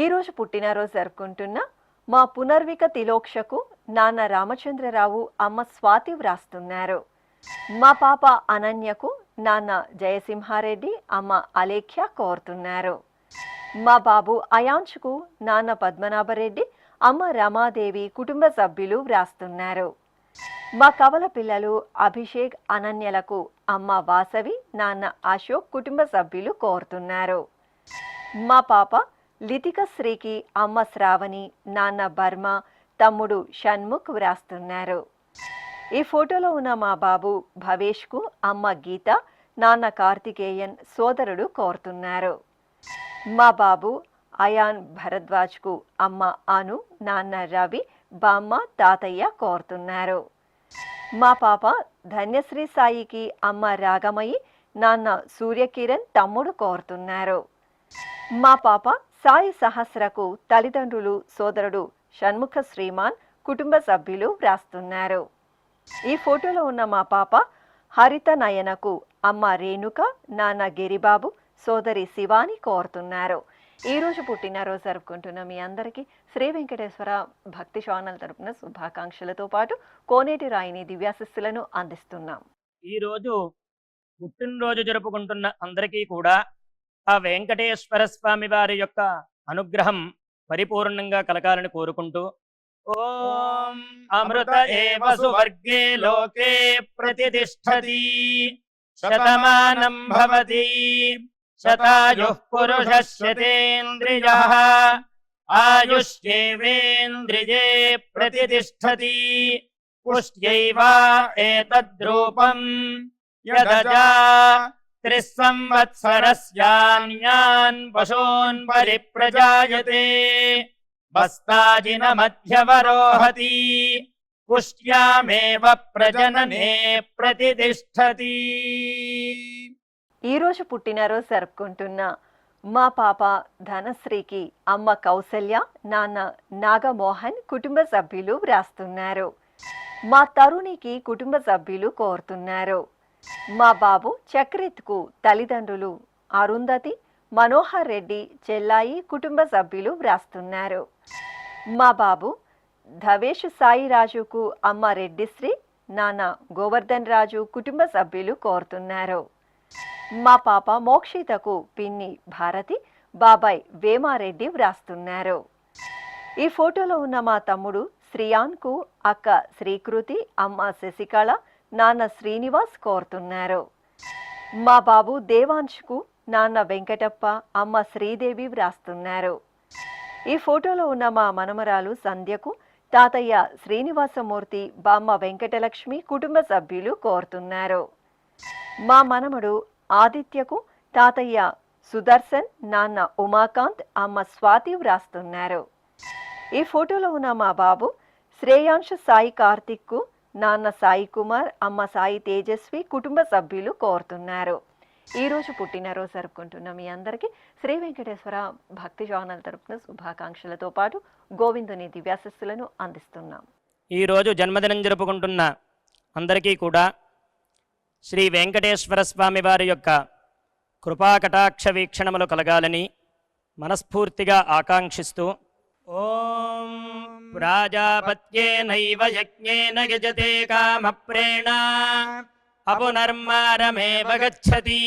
ఈరోజు పుట్టినరోజు జరుపుకుంటున్న మా పునర్విక తిలోక్షకు నాన్న రామచంద్రరావు అమ్మ స్వాతి వ్రాస్తున్నారు. మా పాప అనన్యకు నాన్న జయసింహారెడ్డి అమ్మ అలేఖ్య కోరుతున్నారు. మా బాబు అయాంశుకు నాన్న పద్మనాభరెడ్డి అమ్మ రమాదేవి కుటుంబ సభ్యులు వ్రాస్తున్నారు. మా కవల పిల్లలు అభిషేక్ అనన్యలకు అమ్మ వాసవి నాన్న అశోక్ కుటుంబ సభ్యులు కోరుతున్నారు. మా పాప లితిక శ్రీకి అమ్మ శ్రావణి నాన్న బర్మ తమ్ముడు షణ్ముఖ్ వ్రాస్తున్నారు. ఈ ఫోటోలో ఉన్న మా బాబు భవేష్కు అమ్మ గీత నాన్న కార్తికేయన్ సోదరుడు కోరుతున్నారు. మా బాబు అయాన్ భరద్వాజ్కు అమ్మ అను నాన్న రవి బామ్మ తాతయ్య కోరుతున్నారు. మా పాప ధన్యశ్రీ సాయికి అమ్మ రాగమయి నాన్న సూర్యకిరణ్ తమ్ముడు కోరుతున్నారు. మా పాప సాయి సహస్రకు తల్లిదండ్రులు సోదరుడు షణ్ముఖ శ్రీమాన్ కుటుంబ సభ్యులు వ్రాస్తున్నారు. ఈ ఫోటోలో ఉన్న మా పాప హరిత నయనకు అమ్మ రేణుక నాన్న గిరిబాబు సోదరి శివాని కోరుతున్నారు. ఈరోజు పుట్టినరోజు జరుపుకుంటున్న మీ అందరికీ శ్రీ వెంకటేశ్వర భక్తి ఛానల్ తరపున శుభాకాంక్షలతో పాటు కోనేటి రాయిని దివ్యాశిస్సులను అందిస్తున్నాం. ఈరోజు పుట్టినరోజు జరుపుకుంటున్న అందరికీ కూడా ఆ వెంకటేశ్వర స్వామి వారి యొక్క అనుగ్రహం పరిపూర్ణంగా కలగాలని కోరుకుంటూ ఓం అమృత ఏవ సువర్గే లోకే ప్రతిష్ఠతి శతమానం భవతి శతాయుః పురుషः శతేంద్రియః ఆయుష్యేవేంద్రియే ప్రతిష్ఠతి పుష్ట్యైవ ఏతద్రూపం యదజా త్రిస్సంవత్సరస్యాన్యాన్ పశూన్ పరిప్రజాయతే బస్తాజిన మధ్యవరోహతి పుష్ట్యామేవ ప్రజననే ప్రతిష్ఠతి. ఈరోజు పుట్టినరోజు జరుపుకుంటున్న మా పాప ధనశ్రీకి అమ్మ కౌసల్య నాన్న నాగమోహన్ కుటుంబ సభ్యులు వ్రాస్తున్నారు. మా తరుణికి కుటుంబ సభ్యులు కోరుతున్నారు. మా బాబు చక్రిత్కు తల్లిదండ్రులు అరుంధతి మనోహర్ రెడ్డి చెల్లాయి కుటుంబ సభ్యులు వ్రాస్తున్నారు. మా బాబు ధవేష్ సాయిరాజుకు అమ్మ రెడ్డిశ్రీ నాన్న గోవర్ధన్ రాజు కుటుంబ సభ్యులు కోరుతున్నారు. మా పాప మోక్షితకు పిన్ని భారతి బాబాయ్ వేమారెడ్డి వ్రాస్తున్నారు. ఈ ఫోటోలో ఉన్న మా తమ్ముడు శ్రీయాన్కు అక్క శ్రీకృతి అమ్మ శశికళ నాన్న శ్రీనివాస్ కోరుతున్నారు. మా బాబు దేవాంశ్కు నాన్న వెంకటప్ప అమ్మ శ్రీదేవి వ్రాస్తున్నారు. ఈ ఫోటోలో ఉన్న మా మనమరాలు సంధ్యకు తాతయ్య శ్రీనివాసమూర్తి బామ్మ వెంకటలక్ష్మి కుటుంబ సభ్యులు కోరుతున్నారు. మా మనమడు ఆదిత్యకు తాతయ్య సుదర్శన్ నాన్న ఉమాకాంత్ అమ్మ స్వాతి వ్రాస్తున్నారు. ఈ ఫోటోలో ఉన్న మా బాబు శ్రేయాంశ సాయి కార్తిక్కు నాన్న సాయి కుమార్ అమ్మ సాయి తేజస్వి కుటుంబ సభ్యులు కోరుతున్నారు. ఈరోజు పుట్టినరోజు జరుపుకుంటున్న మీ అందరికీ శ్రీ వెంకటేశ్వర భక్తి ఛానల్ తరపున శుభాకాంక్షలతో పాటు గోవిందుని దివ్యాశిస్సులను అందిస్తున్నాం. ఈరోజు జన్మదినం జరుపుకుంటున్న అందరికీ కూడా శ్రీ వెంకటేశ్వర స్వామి వారి యొక్క కృపాకటాక్ష వీక్షణములు కలగాలని మనస్ఫూర్తిగా ఆకాంక్షిస్తూ ఓం ప్రాజాపత్యేనైవ యజ్ఞేన యజతే కామప్రేణ అపునర్మారమేవ గచ్చతి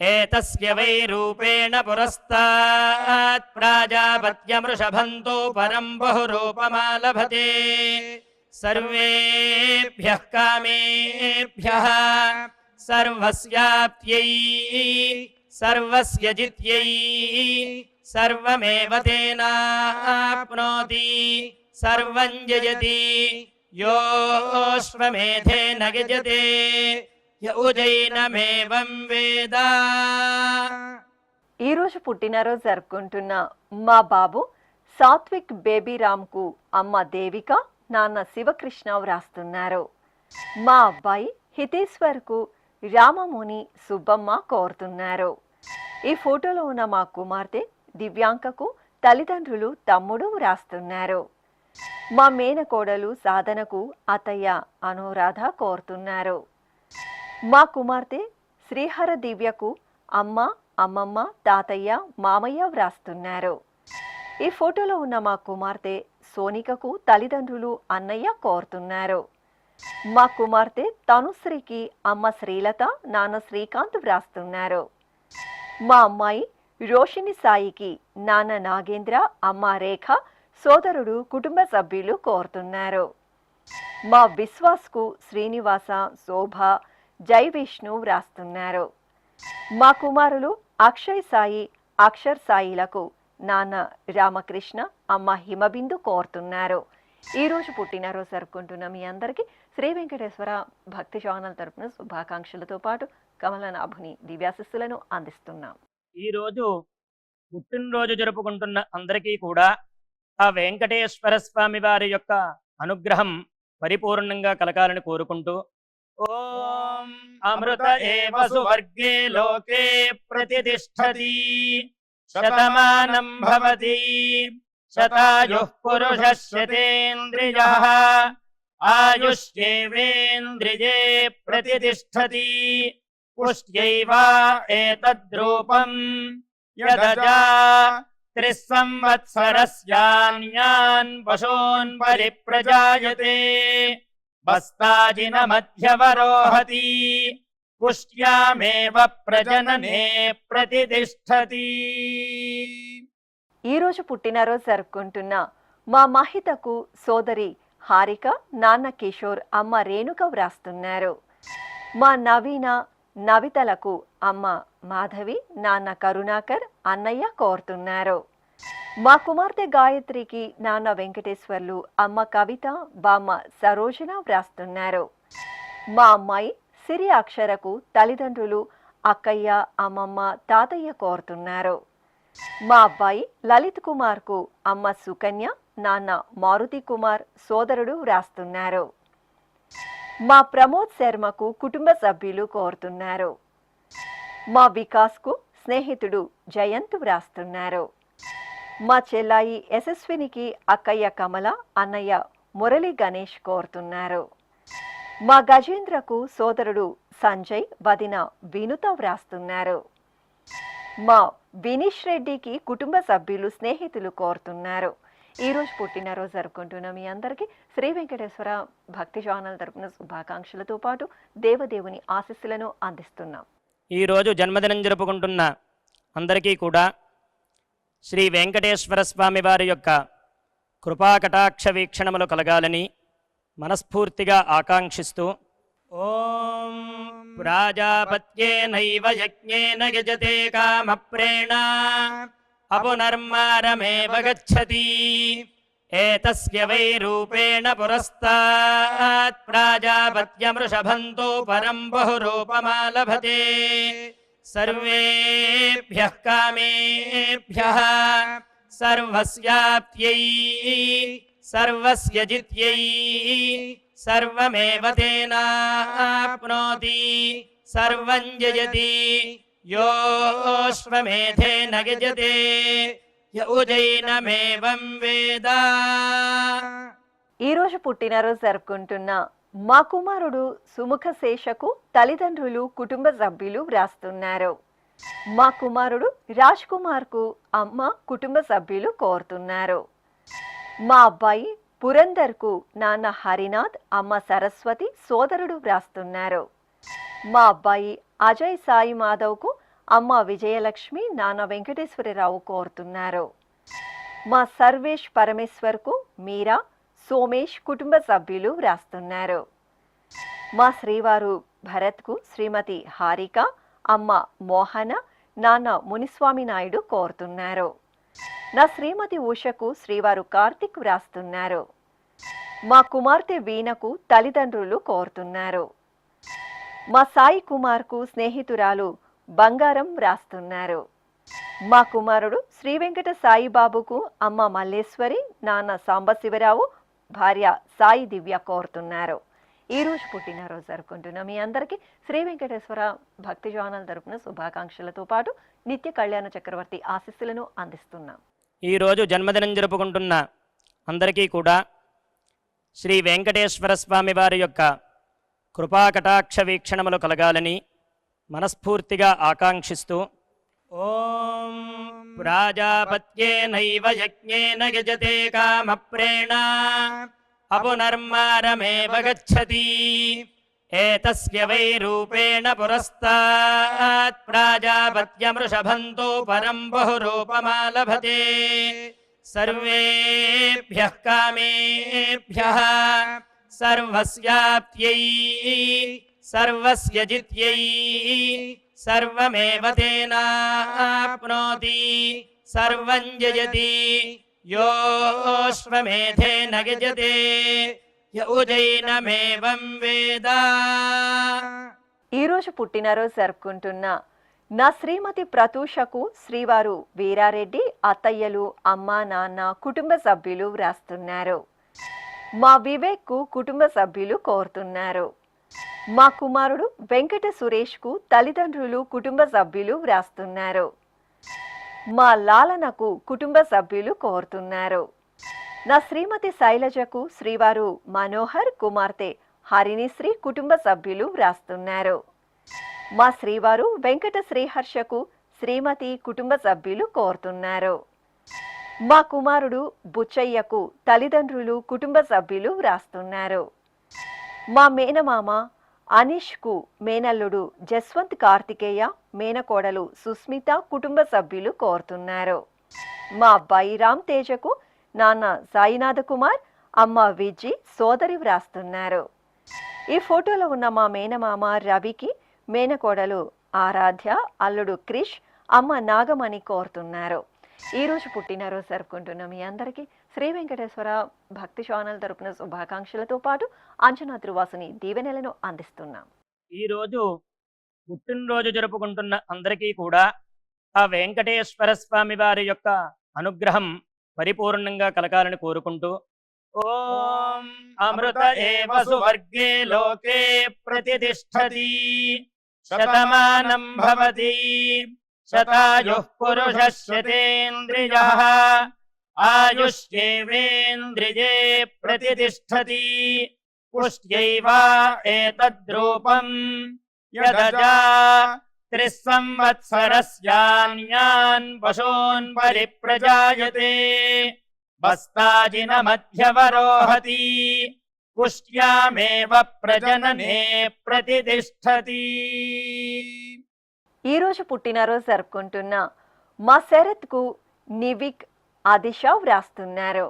ఏతస్య వై రూపేణ పురస్తాత్ ప్రాజాపత్యమృషభంతో పరం బహురూపమాలభతే సర్వేభ్యః కామేభ్యః సర్వస్యాప్త్యై సర్వస్య జిత్యై సర్వమేవ తేనాప్నోతి సర్వం జయతి యోశ్వమేధేన యజతే యౌజైనమేవం వేద. ఈరోజు పుట్టినరోజు జరుపుకుంటున్న మా బాబు సాత్విక్ బేబీరామ్కు అమ్మ దేవిక నాన్న శివకృష్ణ వ్రాస్తున్నారు. మా అబ్బాయి హితేశ్వర్కు రామముని సుబ్బమ్మ కోరుతున్నారు. ఈ ఫోటోలో ఉన్న మా కుమార్తె దివ్యాంకకు తల్లిదండ్రులు తమ్ముడు వ్రాస్తున్నారు. మా మేనకోడలు సాధనకు అత్తయ్య అనురాధ కోరుతున్నారు. మా కుమార్తె శ్రీహర దివ్యకు అమ్మ అమ్మమ్మ తాతయ్య మామయ్య వ్రాస్తున్నారు. ఈ ఫోటోలో ఉన్న మా కుమార్తె సోనికకు తల్లిదండ్రులు అన్నయ్య కోరుతున్నారు. మా కుమార్తె తనుశ్రీకి అమ్మ శ్రీలత, నాన్న శ్రీకాంత్ వ్రాస్తున్నారు. మా అమ్మాయి రోషిని సాయికి నాన్న నాగేంద్ర, అమ్మ రేఖ, సోదరుడు, కుటుంబ సభ్యులు కోరుతున్నారు. మా విశ్వాస్కు శ్రీనివాస, శోభ, జై విష్ణు వ్రాస్తున్నారు. మా కుమారులు అక్షయ్ సాయి, అక్షర్ సాయిలకు నాన్న రామకృష్ణ, అమ్మ హిమబిందు కోరుతున్నారు. ఈరోజు పుట్టినరోజు జరుపుకుంటున్న మీ అందరికీ శ్రీ వెంకటేశ్వర భక్తి ఛానల్ తరపున శుభాకాంక్షలతో పాటు కమలనాభుని దివ్యాశిస్సులను అందిస్తున్నాం. ఈరోజు పుట్టినరోజు జరుపుకుంటున్న అందరికీ కూడా ఆ వెంకటేశ్వర స్వామి వారి యొక్క అనుగ్రహం పరిపూర్ణంగా కలగాలని కోరుకుంటూ ఓం అమృత ఏవ సువర్గే లోకే ప్రతిష్ఠతి శతమానం భవతి శతాయుః పురుషः శతేంద్రియః ఆయుష్యేవేంద్రియే ప్రతిష్ఠతి పుష్ట్యైవ ఏతద్రూపం యదజా త్రిస్సంవత్సరస్యాన్యాన్ పశూన్ పరిప్రజాయతే బస్తాజిన మధ్యవరోహతి పుష్ట్యామేవ ప్రజననే ప్రతిష్ఠతి. ఈరోజు పుట్టినరోజు జరుపుకుంటున్న మా మహితకు సోదరి హారిక, నాన్న కిషోర్, అమ్మ రేణుక వ్రాస్తున్నారు. మా నవీన, నవితలకు అమ్మ మాధవి, నాన్న కరుణాకర్, అన్నయ్య కోరుతున్నారు. మా కుమార్తె గాయత్రికి నాన్న వెంకటేశ్వర్లు, అమ్మ కవిత, బామ్మ సరోజన వ్రాస్తున్నారు. మా అమ్మాయి సిరి అక్షరకు తల్లిదండ్రులు అక్కయ్య, అమ్మమ్మ, తాతయ్య కోరుతున్నారు. మా అబ్బాయి లలిత్ కుమార్కు అమ్మ సుకన్య, నాన్న మారుతి కుమార్, సోదరుడు వ్రాస్తున్నారు. మా ప్రమోద్ శర్మకు కుటుంబ సభ్యులు కోరుతున్నారు. మా వికాస్కు స్నేహితుడు జయంత్ వ్రాస్తున్నారు. మా చెల్లాయి యశస్వినికి అక్కయ్య కమల, అన్నయ్య మురళి గణేష్ కోరుతున్నారు. మా గజేంద్రకు సోదరుడు సంజయ్, వదిన వినుత వ్రాస్తున్నారు. మా వినీష్ రెడ్డికి కుటుంబ సభ్యులు, స్నేహితులు కోరుతున్నారు. ఈరోజు పుట్టినరోజు జరుపుకుంటున్న మీ అందరికీ శ్రీ వెంకటేశ్వర భక్తి ఛానల్ తరపున శుభాకాంక్షలతో పాటు దేవదేవుని ఆశీస్సులను అందిస్తున్నాం. ఈరోజు జన్మదినం జరుపుకుంటున్న అందరికీ కూడా శ్రీ వెంకటేశ్వర స్వామి వారి యొక్క కృపాకటాక్ష వీక్షణములు కలగాలని మనస్ఫూర్తిగా ఆకాంక్షిస్తూ ఓం ప్రాజాపత్యేనైవ యజ్ఞేన యజతే కామప్రేణ అపునర్మారమేవ గచ్చతి ఏతస్య వై రూపేణ పురస్తాత్ ప్రాజాపత్యమృషభంతో పరం బహురూపమాలభతే సర్వేభ్యః కామేభ్యః సర్వస్యాప్త్యై సర్వస్య జిత్యై సర్వమేవ తేనాప్నోతి సర్వం జయతి యోశ్వమేధేన యజతే యౌజైనమేవం వేద. ఈరోజు పుట్టినరోజు జరుపుకుంటున్న మా కుమారుడు సుముఖ శేషకు తల్లిదండ్రులు, కుటుంబ సభ్యులు వ్రాస్తున్నారు. మా కుమారుడు రాజ్ కుమార్కు అమ్మ, కుటుంబ సభ్యులు కోరుతున్నారు. మా అబ్బాయి పురందర్కు నాన్న హరినాథ్, అమ్మ సరస్వతి, సోదరుడు వ్రాస్తున్నారు. మా అబ్బాయి అజయ్ సాయి మాధవ్కు అమ్మ విజయలక్ష్మి, నాన్న వెంకటేశ్వరరావు కోరుతున్నారు. మా సర్వేష్ పరమేశ్వర్కు మీరా, సోమేష్, కుటుంబ సభ్యులు వ్రాస్తున్నారు. మా శ్రీవారు భరత్కు శ్రీమతి హారిక, అమ్మ మోహన, నాన్న మునిస్వామి నాయుడు కోరుతున్నారు. నా శ్రీమతి ఉషకు శ్రీవారు కార్తిక్ వ్రాస్తున్నారు. మా కుమార్తె వీణకు తల్లిదండ్రులు కోరుతున్నారు. మా సాయి కుమార్కు స్నేహితురాలు బంగారం వ్రాస్తున్నారు. మా కుమారుడు శ్రీ వెంకట సాయిబాబుకు అమ్మ మల్లేశ్వరి, నాన్న సాంబశివరావు, భార్య సాయి దివ్య కోరుతున్నారు. ఈరోజు పుట్టినరోజు జరుపుకుంటున్న మీ అందరికీ శ్రీ వెంకటేశ్వర భక్తి ఛానల్ తరపున శుభాకాంక్షలతో పాటు నిత్య కళ్యాణ చక్రవర్తి ఆశీస్సులను అందిస్తున్నాం. ఈరోజు జన్మదినం జరుపుకుంటున్న అందరికీ కూడా శ్రీ వెంకటేశ్వర స్వామి వారి యొక్క కృపాకటాక్ష వీక్షణములు కలగాలని మనస్ఫూర్తిగా ఆకాంక్షిస్తూ ఓం ప్రాజాపత్యేనైవ యజ్ఞేన యజతే కామప్రేణ అపునర్మారమేవ గచ్చతి ఏతస్య వై రూపేణ పురస్తాత్ ప్రాజాపత్యమృషభంతో పరం బహురూపమాలభతే సర్వేభ్యః కామేభ్యః సర్వస్యాప్త్యై సర్వస్య జిత్యై సర్వమేవ తేనాప్నోతి సర్వం జయతి యోశ్వమేధేన యజతే యౌజైనమేవం వేద. ఈరోజు పుట్టినరోజు జరుపుకుంటున్న నా శ్రీమతి ప్రతూషకు శ్రీవారు వీరారెడ్డి అత్తయ్యలు అమ్మ నాన్న కుటుంబ సభ్యులు వ్రాస్తున్నారు. మా వివేక్కు కుటుంబ సభ్యులు కోరుతున్నారు. మా కుమారుడు వెంకట సురేష్కు తల్లిదండ్రులు కుటుంబ సభ్యులు వ్రాస్తున్నారు. మా లాలనకు కుటుంబ సభ్యులు కోరుతున్నారు. నా శ్రీమతి శైలజకు శ్రీవారు మనోహర్ కుమార్తె హరిణిశ్రీ కుటుంబ సభ్యులు వ్రాస్తున్నారు. మా శ్రీవారు వెంకట శ్రీహర్షకు శ్రీమతి కుటుంబ సభ్యులు కోరుతున్నారు. మా కుమారుడు బుచ్చయ్యకు తల్లిదండ్రులు కుటుంబ సభ్యులు వ్రాస్తున్నారు. మా మేనమామ అనీష్కు మేనల్లుడు జస్వంత్ కార్తికేయ మేనకోడలు సుస్మిత కుటుంబ సభ్యులు కోరుతున్నారు. మా బైరామ్ తేజకు నాన్న సాయినాథ కుమార్ అమ్మ విజి సోదరి వ్రాస్తున్నారు. ఈ ఫోటోలో ఉన్న మా మేనమామ రవికి మేనకోడలు ఆరాధ్య అల్లుడు క్రిష్ అమ్మ నాగమణి కోరుతున్నారు. ఈరోజు పుట్టినరోజు జరుపుకుంటున్న మీ అందరికీ శ్రీ వెంకటేశ్వర భక్తి ఛానల్ తరపున శుభాకాంక్షలతో పాటు అంజనా త్రివాసుని దీవెనలను అందిస్తున్నాం. ఈరోజు పుట్టినరోజు జరుపుకుంటున్న అందరికీ కూడా ఆ వెంకటేశ్వర స్వామి వారి యొక్క అనుగ్రహం పరిపూర్ణంగా కలగాలని కోరుకుంటూ ఓం అమృత ఏవ సువర్గే లోకే ప్రతిష్ఠతి శతమానం భవతి శతాయుః పురుషः శతేంద్రియః ఆయుష్యేవేంద్రియే ప్రతిష్ఠతి పుష్ట్యైవ ఏతద్రూపం యదజా త్రిస్సంవత్సరస్యాన్యాన్ పశూన్ పరిప్రజాయతే బస్తాజిన మధ్యవరోహతి పుష్ట్యామేవ ప్రజననే ప్రతిష్ఠతి. ఈరోజు పుట్టినరోజు జరుపుకుంటున్న మా శరత్కు నివిక్ ఆదిశ వ్రాస్తున్నారు.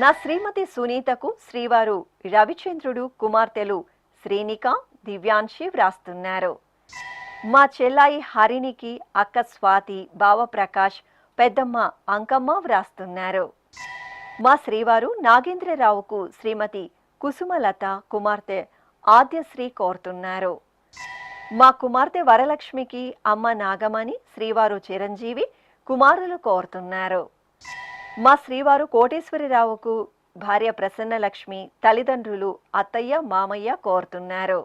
నా శ్రీమతి సునీతకు శ్రీవారు రవిచంద్రుడు కుమార్తెలు శ్రీనిక దివ్యాంశి వ్రాస్తున్నారు. మా చెల్లాయి హరిణికి అక్క స్వాతి బావ ప్రకాష్ పెద్దమ్మ అంకమ్మ వ్రాస్తున్నారు. మా శ్రీవారు నాగేంద్రరావుకు శ్రీమతి కుసుమలత కుమార్తె ఆద్యశ్రీ కోరుతున్నారు. మా కుమార్తె వరలక్ష్మికి అమ్మ నాగమణి శ్రీవారు చిరంజీవి కుమారులు కోరుతున్నారు. మా శ్రీవారు కోటేశ్వరరావుకు భార్య ప్రసన్నలక్ష్మి తల్లిదండ్రులు అత్తయ్య మామయ్య కోరుతున్నారు.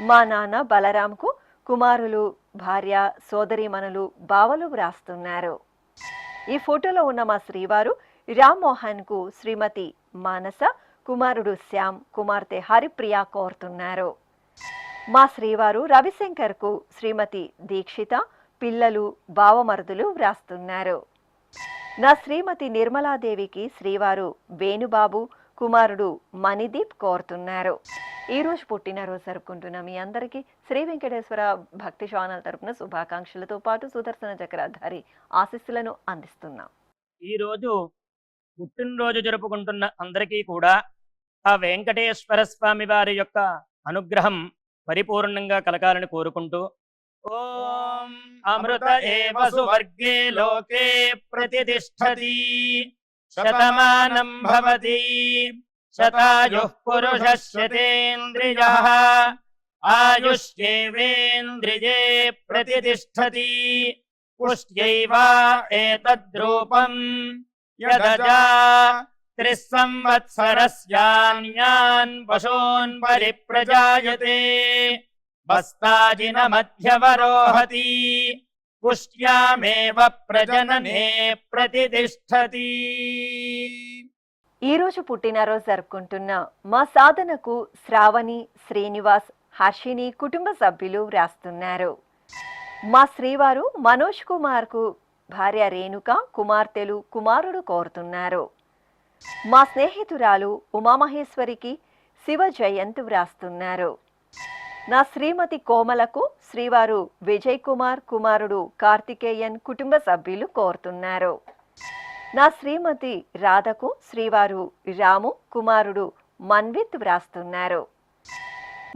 మా నాన్న బలరాంకు కుమారులు భార్య సోదరీమణులు బావలు వ్రాస్తున్నారు. ఈ ఫోటోలో ఉన్న మా శ్రీవారు రామ్మోహన్కు శ్రీమతి మానస కుమారుడు శ్యామ్ కుమార్తె హరిప్రియ కోరుతున్నారు. మా శ్రీవారు రవిశంకర్కు శ్రీమతి దీక్షిత పిల్లలు బావమరుదులు వ్రాస్తున్నారు. నా శ్రీమతి నిర్మలాదేవికి శ్రీవారు వేణుబాబు కుమారుడు మణిదీప్ కోరుతున్నారు. ఈరోజు పుట్టినరోజు జరుపుకుంటున్న మీ అందరికీ శ్రీ వెంకటేశ్వర భక్తి ఛానల్ తరపున శుభాకాంక్షలతో పాటు సుదర్శన చక్రధారి ఆశీస్సులను అందిస్తున్నాం. ఈరోజు పుట్టినరోజు జరుపుకుంటున్న అందరికీ కూడా ఆ వెంకటేశ్వర స్వామి వారి యొక్క అనుగ్రహం పరిపూర్ణంగా కలగాలని కోరుకుంటూ ఓం అమృత ఏవ సువర్గే లోకే ప్రతిష్ఠతి శతమానం భవతి శతాయుః పురుషः శతేంద్రియః ఆయుష్యేవేంద్రియే ప్రతిష్ఠతి పుష్ట్యైవ ఏతద్రూపం యదజా త్రిస్సంవత్సరస్యాన్యాన్ పశూన్ పరిప్రజాయతే బస్తాజిన మధ్యవరోహతి పుష్ట్యామేవ ప్రజననే ప్రతిష్ఠతి. ఈరోజు పుట్టినరోజు జరుపుకుంటున్న మా సాధనకు శ్రావణి శ్రీనివాస్ హర్షిని కుటుంబ సభ్యులు వ్రాస్తున్నారు. మా శ్రీవారు మనోజ్ కుమార్కు భార్య రేణుక, కుమార్తెలు, కుమారుడు కోరుతున్నారు. మా స్నేహితురాలు ఉమామహేశ్వరికి శివ జయంతి వ్రాస్తున్నారు. నా శ్రీమతి కోమలకు శ్రీవారు విజయ్ కుమార్, కుమారుడు కార్తికేయన్, కుటుంబ సభ్యులు కోరుతున్నారు. నా శ్రీమతి రాధకు శ్రీవారు రాము, కుమారుడు మన్విత్ వ్రాస్తున్నారు.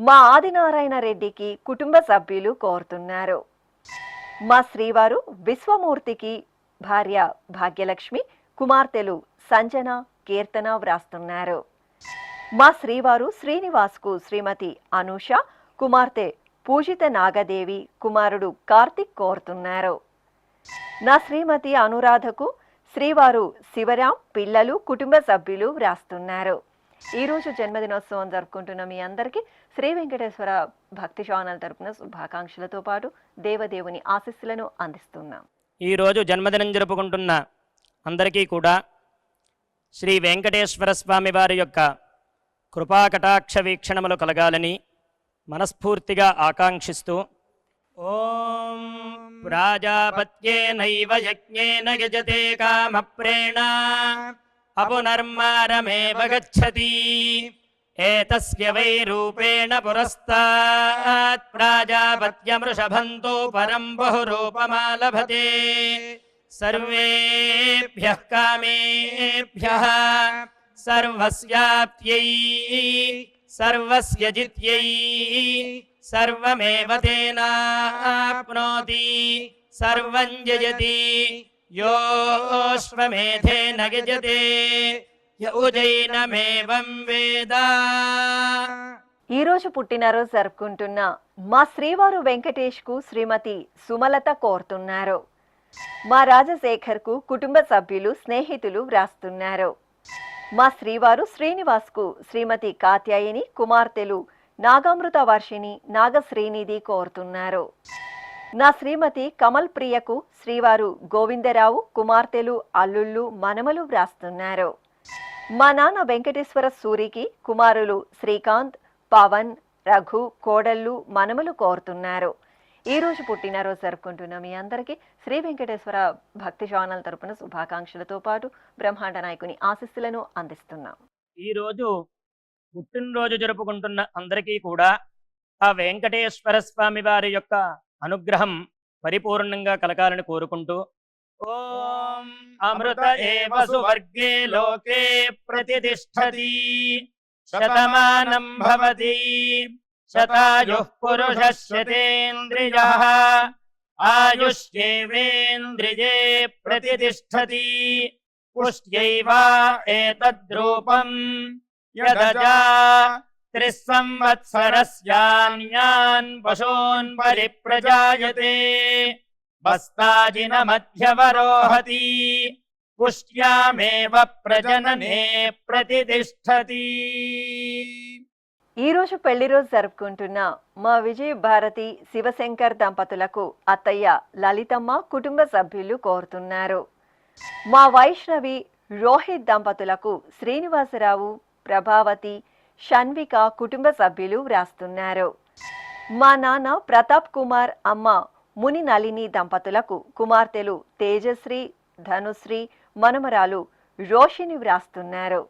మా ఆదినారాయణ రెడ్డికి కుటుంబ సభ్యులు కోరుతున్నారు. మా శ్రీవారు విశ్వమూర్తికి భార్య భాగ్యలక్ష్మి, కుమార్తెలు సంజన, కీర్తన వ్రాస్తున్నారు. మా శ్రీవారు శ్రీనివాస్కు శ్రీమతి అనూష, కుమార్తె పూజిత నాగదేవి, కుమారుడు కార్తిక్ కోరుతున్నారు. నా శ్రీమతి అనురాధకు శ్రీవారు శివరాం, పిల్లలు, కుటుంబ సభ్యులు వ్రాస్తున్నారు. ఈరోజు జన్మదినోత్సవం జరుపుకుంటున్న మీ అందరికీ శ్రీ వెంకటేశ్వర భక్తి ఛానల్ తరపున శుభాకాంక్షలతో పాటు దేవదేవుని ఆశీస్సులను అందిస్తున్నాం. ఈరోజు జన్మదినం జరుపుకుంటున్న అందరికీ కూడా శ్రీ వెంకటేశ్వర స్వామి వారి యొక్క కృపాకటాక్ష వీక్షణములు కలగాలని మనస్ఫూర్తిగా ఆకాంక్షిస్తూ ఓం ప్రాజాపత్యేనైవ యజ్ఞేన యజతే కామప్రేణ అపునర్మారమేవ గచ్చతి ఏతస్య వై రూపేణ పురస్తాత్ ప్రాజాపత్యమృషభంతో పరం బహురూపమాలభతే సర్వేభ్యః కామేభ్యః సర్వస్యాప్త్యై సర్వస్య జిత్యై సర్వమేవ తేనాప్నోతి సర్వం జయతి యోష్వమేధేన యజతే యౌజైనమేవం వేద. ఈరోజు పుట్టినరోజు జరుపుకుంటున్న మా శ్రీవారు వెంకటేష్కు శ్రీమతి సుమలత కోరుతున్నారు. మా రాజశేఖర్కు కుటుంబ సభ్యులు, స్నేహితులు వ్రాస్తున్నారు. మా శ్రీవారు శ్రీనివాస్కు శ్రీమతి కాత్యాయని, కుమార్తెలు నాగామృత వర్షిణి, నాగశ్రీనిధి కోరుతున్నారు. నా శ్రీమతి కమల్ ప్రియకు శ్రీవారు గోవిందరావు, కుమార్తెలు, అల్లుళ్ళు, మనమలు వ్రాస్తున్నారు. మా నాన్న వెంకటేశ్వర సూరికి కుమారులు శ్రీకాంత్, పవన్, రఘు, కోడళ్ళు, మనమలు కోరుతున్నారు. ఈరోజు పుట్టినరోజు జరుపుకుంటున్న మీ అందరికీ శ్రీ వెంకటేశ్వర భక్తి ఛానల్ తరపున శుభాకాంక్షలతో పాటు బ్రహ్మాండ నాయకుని ఆశీస్సులను అందిస్తున్నాం. ఈరోజు పుట్టినరోజు జరుపుకుంటున్న అందరికీ కూడా ఆ వెంకటేశ్వర స్వామి వారి యొక్క అనుగ్రహం పరిపూర్ణంగా కలగాలని కోరుకుంటూ ఓం అమృత ఏవ సువర్గే లోకే ప్రతిష్ఠతి శతమానం భవతి శతాయుః పురుషः శతేంద్రియః ఆయుష్యేవేంద్రియే ప్రతిష్ఠతి పుష్ట్యైవ ఏతద్రూపం యదజా త్రిస్సంవత్సరస్యాన్యాన్ పశూన్ పరిప్రజాయతే బస్తాజిన మధ్యవరోహతి పుష్ట్యామేవ ప్రజననే ప్రతిష్ఠతి. ఈరోజు పెళ్లి రోజు జరుపుకుంటున్న మా విజయ భారతి, శివశంకర్ దంపతులకు అత్తయ్య లలితమ్మ, కుటుంబ సభ్యులు కోరుతున్నారు. మా వైష్ణవి, రోహిత్ దంపతులకు శ్రీనివాసరావు, ప్రభావతి, షణ్విక, కుటుంబ సభ్యులు వ్రాస్తున్నారు. మా నాన్న ప్రతాప్ కుమార్, అమ్మ ముని నళిని దంపతులకు కుమార్తెలు తేజశ్రీ, ధనుశ్రీ, మనమరాలు రోషిని వ్రాస్తున్నారు.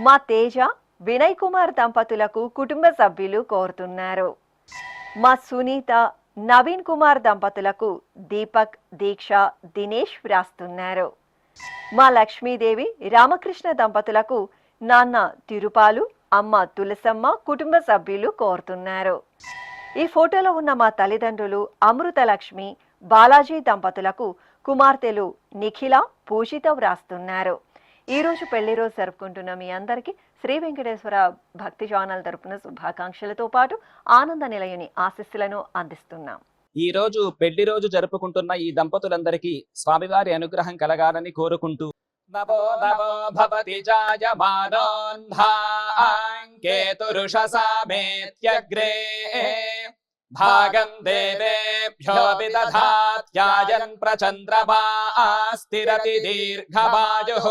మా తేజ, వినయ్ కుమార్ దంపతులకు కుటుంబ సభ్యులు కోరుతున్నారు. మా సునీత, నవీన్ కుమార్ దంపతులకు దీపక్, దీక్ష, దినేష్ వ్రాస్తున్నారు. మా లక్ష్మీదేవి, రామకృష్ణ దంపతులకు నాన్న తిరుపాలు, అమ్మ తులసమ్మ, కుటుంబ సభ్యులు కోరుతున్నారు. ఈ ఫోటోలో ఉన్న మా తల్లిదండ్రులు అమృతలక్ష్మి, బాలాజీ దంపతులకు కుమార్తెలు నిఖిల, పూజిత వ్రాస్తున్నారు. ఈరోజు పెళ్లి రోజు జరుపుకుంటున్న మీ అందరికీ శ్రీ వెంకటేశ్వర భక్తి ఛానల్ తరపున శుభాకాంక్షలతో పాటు ఆనంద నిలయుని ఆశీస్సులను అందిస్తున్నాం. ఈ రోజు పెళ్లి రోజు జరుపుకుంటున్న ఈ దంపతులందరికీ స్వామివారి అనుగ్రహం కలగాలని కోరుకుంటూ నమో నమో భవతి జాయమానోన్ధాంకేతురుషసామేత్యగ్రే భాగం దేవేభ్యో విదధాత్యాయన్ ప్రచంద్రమాస్తిరతి దీర్ఘమాయుః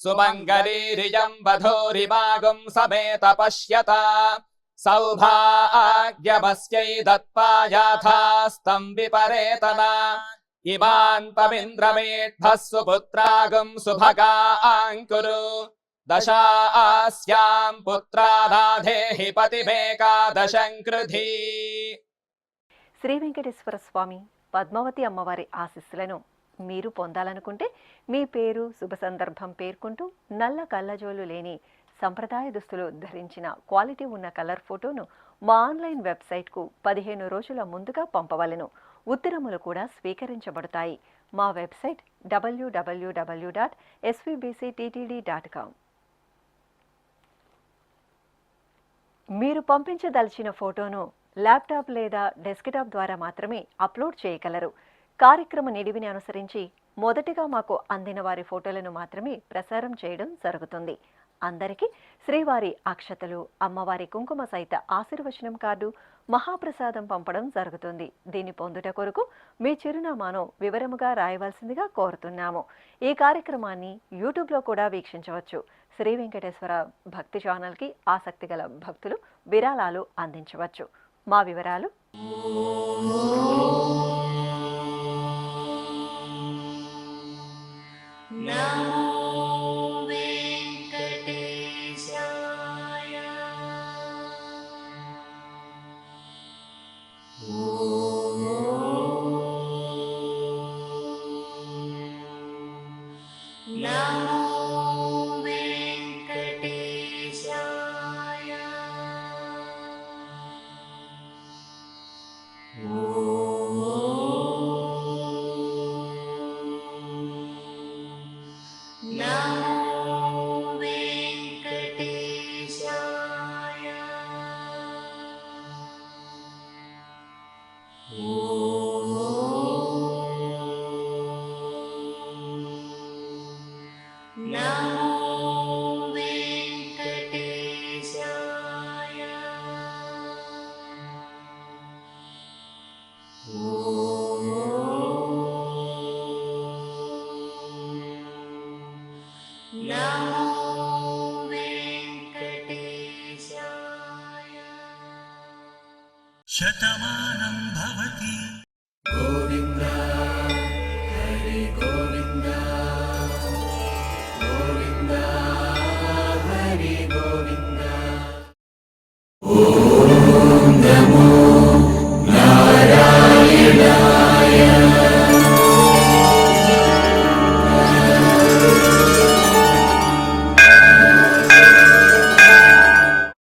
సుమంగళీరియం వధూరిమాగుం సమేత పశ్యత సౌభాగ్యమస్యై దత్వా యాథాస్తం విపరేతనా ఇమాన్ పవింద్రమేఢ్భః సుపుత్రాగం సుభగాంకురు దశాస్యాం పుత్రానాధేహి పతిమేకాదశం కృధి. శ్రీ వెంకటేశ్వర స్వామి పద్మావతి అమ్మవారి ఆశీస్సులను మీరు పొందాలనుకుంటే మీ పేరు శుభ సందర్భం పేర్కొంటూ నల్ల కళ్ళజోలు లేని సంప్రదాయ దుస్తులు ధరించిన క్వాలిటీ ఉన్న కలర్ ఫోటోను మా ఆన్లైన్ వెబ్సైట్కు 15 రోజుల ముందుగా పంపవలెను. ఉత్తరములు కూడా స్వీకరించబడతాయి. మా వెబ్సైట్ www.svbcttd.com. మీరు పంపించదలిచిన ఫోటోను ల్యాప్టాప్ లేదా డెస్క్టాప్ ద్వారా మాత్రమే అప్లోడ్ చేయగలరు. కార్యక్రమ నిడివిని అనుసరించి మొదటిగా మాకు అందిన వారి ఫోటోలను మాత్రమే ప్రసారం చేయడం జరుగుతుంది. అందరికీ శ్రీవారి అక్షతలు, అమ్మవారి కుంకుమ సహిత ఆశీర్వచనం కార్డు, మహాప్రసాదం పంపడం జరుగుతుంది. దీన్ని పొందుట కొరకు మీ చిరునామాను వివరముగా రాయవలసిందిగా కోరుతున్నాము. ఈ కార్యక్రమాన్ని యూట్యూబ్లో కూడా వీక్షించవచ్చు. శ్రీ వెంకటేశ్వర భక్తి ఛానల్కి ఆసక్తి గల భక్తులు విరాళాలు అందించవచ్చు. మా వివరాలు